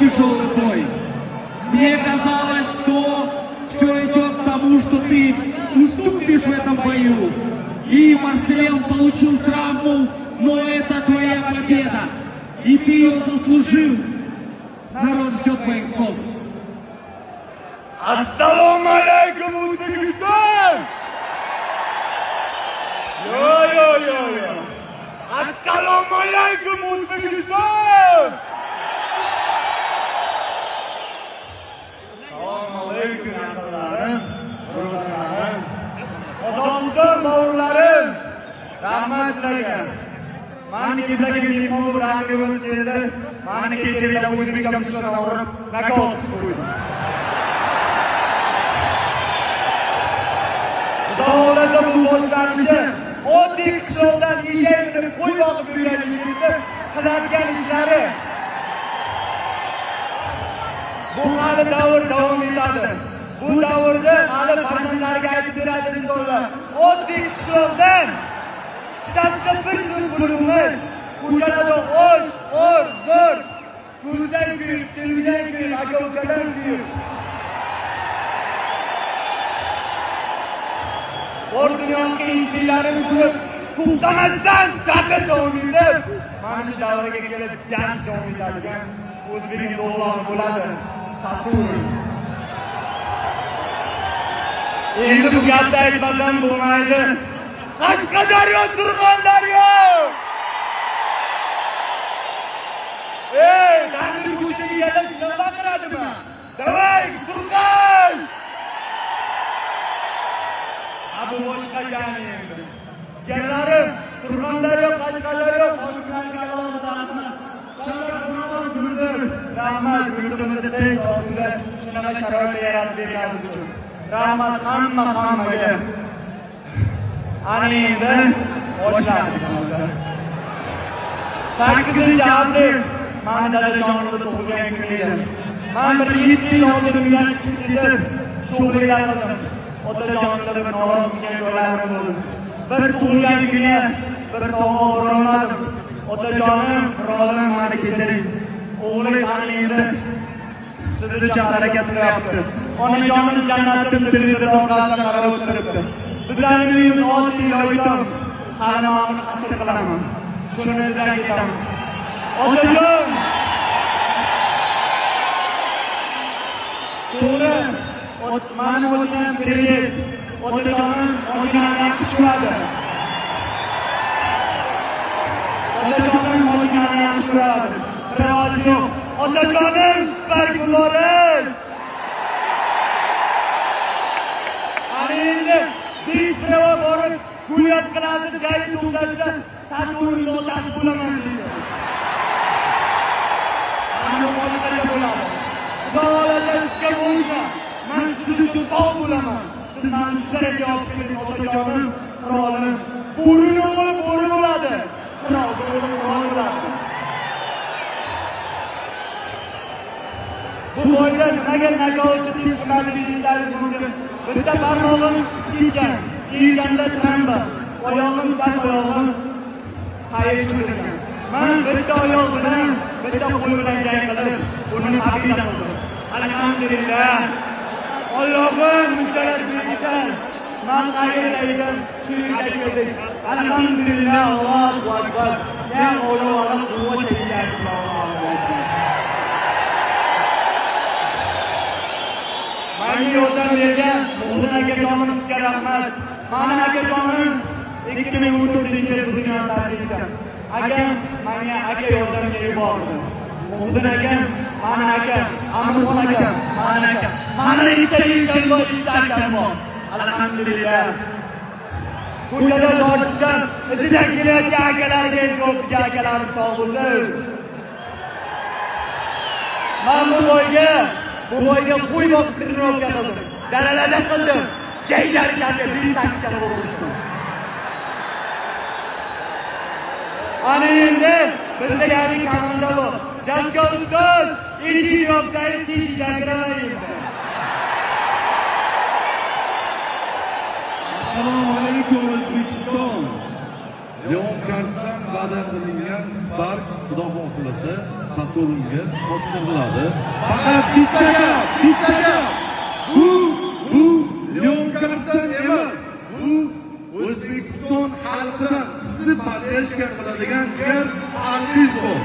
тяжелый бой. Мне казалось, что все идет к тому, что ты уступишь в этом бою. И Марселен получил травму, но это твоя победа. И ты ее заслужил. Народ ждет твоих слов. Assalomu alaykum O'zbekiston! Yo. Assalomu alaykum O'zbekiston! Assalomu alaykum yaqinlarim, birodarlarim, Qozog'iston bovurlarim, rahmat sizlarga. Mani kepdagi mehmon raqibimiz keldi. Mani kechiringlar, o'zbekcha mushtarani urib, nakot qo'ydim. Davlatda bu boshlanishi oddiy qishloqdan eshakni qo'y boqib yurgan yigitni qiladigan ishlari. Bu hali davr davom etadi. Bu davrda hali farzandlarga aytib beradi insonlar. Oddiy qishloqdan sizga bir bo'lmay, ko'chada zo'r, ko'zdan kuyib, sevgidan kuyib, aka-ukadan kuyib. Bor dunyoga qiyinchiliklarni ko'rib, to'xtamasdan qatl davom etib, mana shu davrga kelib dars davom etadigan o'zbek o'g'lon bo'ladi. Saturn. Endi bu gapni aytmasam bo'lmaydi. Qashqadaryo, Surxondaryo! Ey, tandir go'shtini yalab shuna baqiradimi? Davay, Surxon! Bu boshqa jami endi. Jigarlarim, Surxondaryo, Qashqadaryo hokimlariga alohida rahmat. Shavkat Miromonovich, rahmat yurtimizda tinch ostida shunaqa sharoit yaratib berganingiz uchun. Rahmat hammaga. Ana endi boshladik. 8-aprel mani dadajonimni tug'ilgan kun edi. Men bir 7 yil oldin uydan chiqib ketib, shug'ullar qildim. Otajonimda bir norozilik joylarim bo'ldi. Bir tug'ilgan kuni bir sovg'a berolmadim. Otajonim, birodarim meni kechiring. O'g'lim meni endi siz uchun harakat qilyapti. Onajonim jannatim televizor orqasidan qarab o'tiribdi. Bizlarning uyimiz oddiy loytom. Xonamni qasr qilaman. Shuni izdan ketaman. Otajon! To'g'ri. Mani mashinam kredit. Otajonim mashinani yaxshi ko'radi. Otajonim mashinani yaxshi ko'radi. Biroz yo'q. Otajonim sizlarga muborak. Ana endi Bisprava borib, guyat qilasiz, gayri to'xtatsa, Saturn yo'ldoshi bo'laman deysiz. Ana boshqacha bo'ladi. Xudolarga o'yla. Men siz uchun tog' bo'laman. Siz meni ishlarga olib keling, otajonim, qirolim. Bo'ri bo'ladi. Qirol bo'ladi. Bu boyda nimaga nagovatni tezmadi deyishlaringiz mumkin. Bitta barmog'im chiqib ketgan, yeganda tramba. Oyog'im chap oyog'im qayib cho'zilgan. Men bitta oyoq bilan, bitta qo'l bilan jang qilib, uni qabila qildim. Alhamdulillah. Allohim mujallasiga ekan. Men qayerda shu yerga keldik. Alhamdulillah, Allohu akbar. Ya Alloh, quvvat bersin. Menga yordam bergan Muhsin akajonimizga rahmat. Mani akajonim 2014-yil bugun tarix etgan. Akam menga aka yordamga yubordi. Muhsin akam, mani akam, Amirxon akam, mani akam. Mani ikkita akam bor. Alhamdulillah. Ko'chada borsa, izidan kelayotgan akalarga ko'pga akalarimiz sog' bo'lsin. Men bu boyga qo'y boqib trenirovka qildim. Dalalarda qildim. Jaylar katta 1-8 kala bo'lishdim. Ana endi bizda yangi komanda bor. Jasko ustoz, eshik yopsangiz teshikdan kiravermaydi. Assalomu alaykum O'zbekiston. Leon Marsdan va'da qilingan Spark xudo xohlasa Saturnga topshiriladi. Faqat bitta bu Leon Karsdan emas. Bu O'zbekiston xalqidan sizni podдержка qiladigan jigar xalqingiz bor.